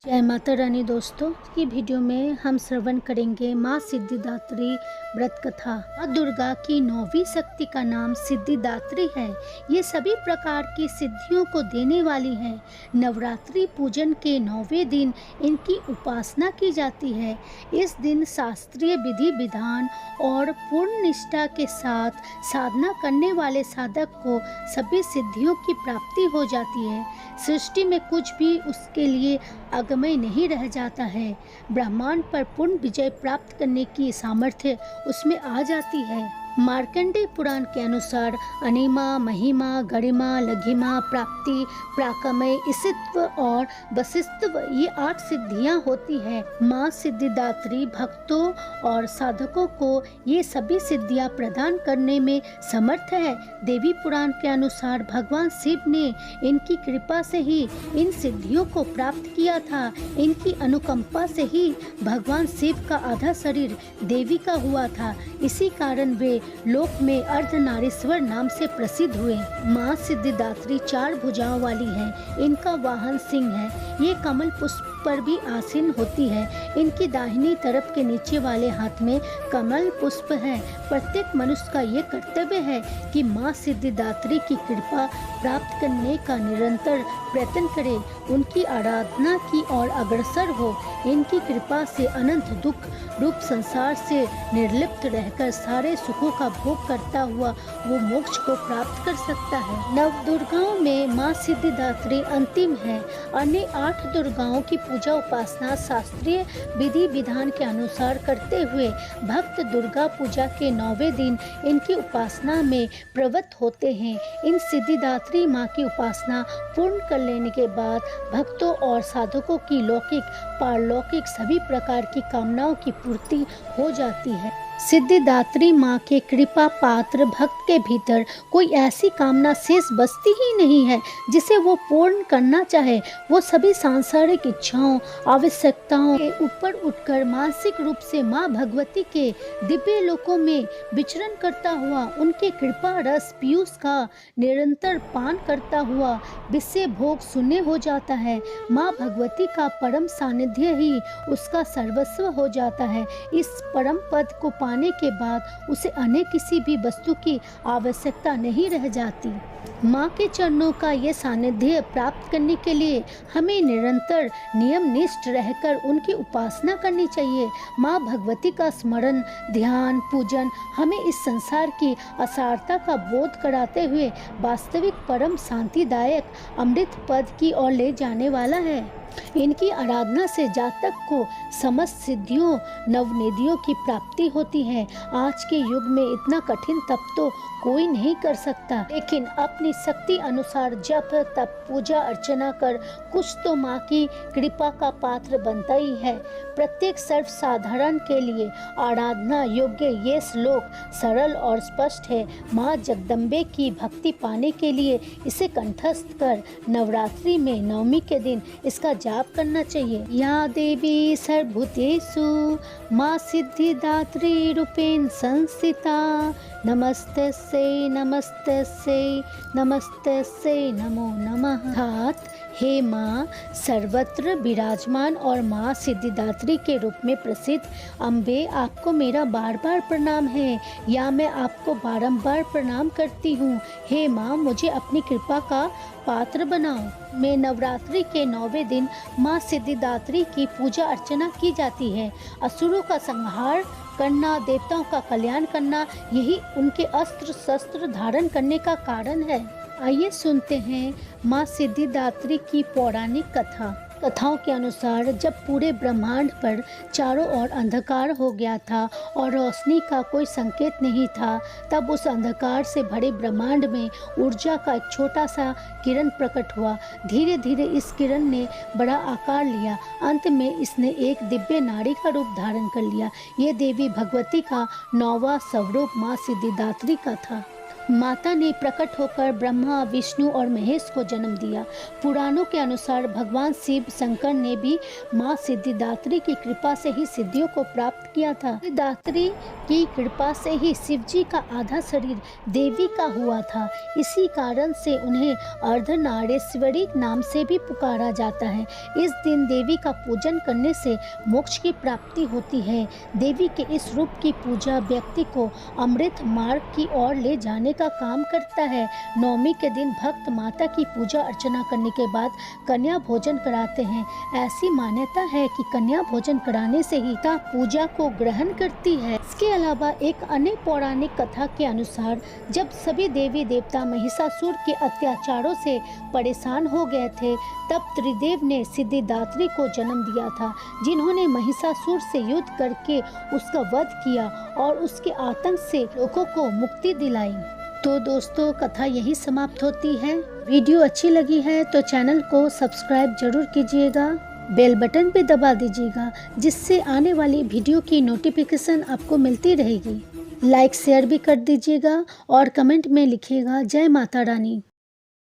जय माता रानी दोस्तों की वीडियो में हम श्रवण करेंगे माँ सिद्धिदात्री व्रत कथा। माँ दुर्गा की 9वीं शक्ति का नाम सिद्धिदात्री है। ये सभी प्रकार की सिद्धियों को देने वाली है। नवरात्रि पूजन के 9वें दिन इनकी उपासना की जाती है। इस दिन शास्त्रीय विधि विधान और पूर्ण निष्ठा के साथ साधना करने वाले साधक को सभी सिद्धियों की प्राप्ति हो जाती है। सृष्टि में कुछ भी उसके लिए अगमय नहीं रह जाता है। ब्रह्मांड पर पूर्ण विजय प्राप्त करने की सामर्थ्य उसमें आ जाती है। मार्कंडेय पुराण के अनुसार अनिमा, महिमा, गरिमा, लघिमा, प्राप्ति, प्राकमय, ईशित्व और वशिष्ठव ये 8 सिद्धियां होती है। माँ सिद्धिदात्री भक्तों और साधकों को ये सभी सिद्धियां प्रदान करने में समर्थ है। देवी पुराण के अनुसार भगवान शिव ने इनकी कृपा से ही इन सिद्धियों को प्राप्त किया था। इनकी अनुकंपा से ही भगवान शिव का आधा शरीर देवी का हुआ था। इसी कारण वे लोक में अर्धनारीश्वर नाम से प्रसिद्ध हुए। माँ सिद्धिदात्री 4 भुजाओं वाली हैं। इनका वाहन सिंह है। ये कमल पुष्प पर भी आसीन होती है। इनकी दाहिनी तरफ के नीचे वाले हाथ में कमल पुष्प है। प्रत्येक मनुष्य का ये कर्तव्य है कि माँ सिद्धिदात्री की कृपा प्राप्त करने का निरंतर प्रयत्न करे, उनकी आराधना की ओर अग्रसर हो। इनकी कृपा से अनंत दुख रूप संसार से निर्लिप्त रहकर सारे सुखों का भोग करता हुआ वो मोक्ष को प्राप्त कर सकता है। नव दुर्गाओं में माँ सिद्धिदात्री अंतिम है। अन्य 8 दुर्गाओं की पूजा उपासना शास्त्रीय विधि विधान के अनुसार करते हुए भक्त दुर्गा पूजा के 9वें दिन इनकी उपासना में प्रवृत्त होते हैं। इन सिद्धिदात्री माँ की उपासना पूर्ण कर लेने के बाद भक्तों और साधकों की लौकिक पारलौकिक सभी प्रकार की कामनाओं की पूर्ति हो जाती है। सिद्धिदात्री माँ के कृपा पात्र भक्त के भीतर कोई ऐसी कामना शेष बचती ही नहीं है जिसे वो पूर्ण करना चाहे। वो सभी सांसारिक इच्छाओं आवश्यकताओं के ऊपर उठकर मानसिक रूप से माँ भगवती के दिव्य लोकों में विचरण करता हुआ उनके कृपा रस पीयूष का निरंतर पान करता हुआ विषय भोग शून्य हो जाता है। माँ भगवती का परम सानिध्य ही उसका सर्वस्व हो जाता है। इस परम पद को पाने के बाद उसे अन्य किसी भी वस्तु की आवश्यकता नहीं रह जाती। माँ के चरणों का ये सानिध्य प्राप्त करने के लिए हमें निरंतर नियम निष्ठ रहकर उनकी उपासना करनी चाहिए। माँ भगवती का स्मरण ध्यान पूजन हमें इस संसार की असारता का बोध कराते हुए वास्तविक परम शांतिदायक अमृत पद की ओर ले जाने वाला है। इनकी आराधना से जातक को समस्त सिद्धियों नवनिधियों की प्राप्ति होती है। आज के युग में इतना कठिन तप तो कोई नहीं कर सकता, लेकिन अपनी शक्ति अनुसार जप तप पूजा अर्चना कर कुछ तो माँ की कृपा का पात्र बनता ही है। प्रत्येक सर्वसाधारण के लिए आराधना योग्य ये श्लोक सरल और स्पष्ट है। माँ जगदम्बे की भक्ति पाने के लिए इसे कंठस्थ कर नवरात्रि में 9वीं के दिन इसका जाप करना चाहिए। या देवी सर्वभूतेषु माँ सिद्धिदात्री रूपेण संस्थिता नमस्तस्यै नमस्तस्यै नमस्तस्यै नमो नमः। अर्थात हे माँ सर्वत्र विराजमान और माँ सिद्धिदात्री के रूप में प्रसिद्ध अम्बे, आपको मेरा बार बार प्रणाम है या मैं आपको बारंबार प्रणाम करती हूँ। हे माँ मुझे अपनी कृपा का पात्र बनाओ। में नवरात्रि के 9वें दिन माँ सिद्धिदात्री की पूजा अर्चना की जाती है। असुरों का संहार करना, देवताओं का कल्याण करना, यही उनके अस्त्र शस्त्र धारण करने का कारण है। आइए सुनते हैं माँ सिद्धिदात्री की पौराणिक कथा। कथाओं के अनुसार जब पूरे ब्रह्मांड पर चारों ओर अंधकार हो गया था और रोशनी का कोई संकेत नहीं था, तब उस अंधकार से भरे ब्रह्मांड में ऊर्जा का एक छोटा सा किरण प्रकट हुआ। धीरे धीरे इस किरण ने बड़ा आकार लिया। अंत में इसने एक दिव्य नारी का रूप धारण कर लिया। ये देवी भगवती का 9वां स्वरूप माँ सिद्धिदात्री का था। माता ने प्रकट होकर ब्रह्मा, विष्णु और महेश को जन्म दिया। पुराणों के अनुसार भगवान शिव शंकर ने भी माँ सिद्धिदात्री की कृपा से ही सिद्धियों को प्राप्त किया था। सिद्धिदात्री की कृपा से ही शिव जी का आधा शरीर देवी का हुआ था। इसी कारण से उन्हें अर्धनारेश्वरी नाम से भी पुकारा जाता है। इस दिन देवी का पूजन करने से मोक्ष की प्राप्ति होती है। देवी के इस रूप की पूजा व्यक्ति को अमृत मार्ग की ओर ले जाने का काम करता है। नवमी के दिन भक्त माता की पूजा अर्चना करने के बाद कन्या भोजन कराते हैं। ऐसी मान्यता है कि कन्या भोजन कराने से ही माता पूजा को ग्रहण करती है। इसके अलावा एक अन्य पौराणिक कथा के अनुसार जब सभी देवी देवता महिषासुर के अत्याचारों से परेशान हो गए थे, तब त्रिदेव ने सिद्धिदात्री को जन्म दिया था, जिन्होंने महिषासुर से युद्ध करके उसका वध किया और उसके आतंक से लोगों को मुक्ति दिलाई। तो दोस्तों, कथा यही समाप्त होती है। वीडियो अच्छी लगी है तो चैनल को सब्सक्राइब जरूर कीजिएगा, बेल बटन पे दबा दीजिएगा, जिससे आने वाली वीडियो की नोटिफिकेशन आपको मिलती रहेगी। लाइक शेयर भी कर दीजिएगा और कमेंट में लिखिएगा जय माता रानी।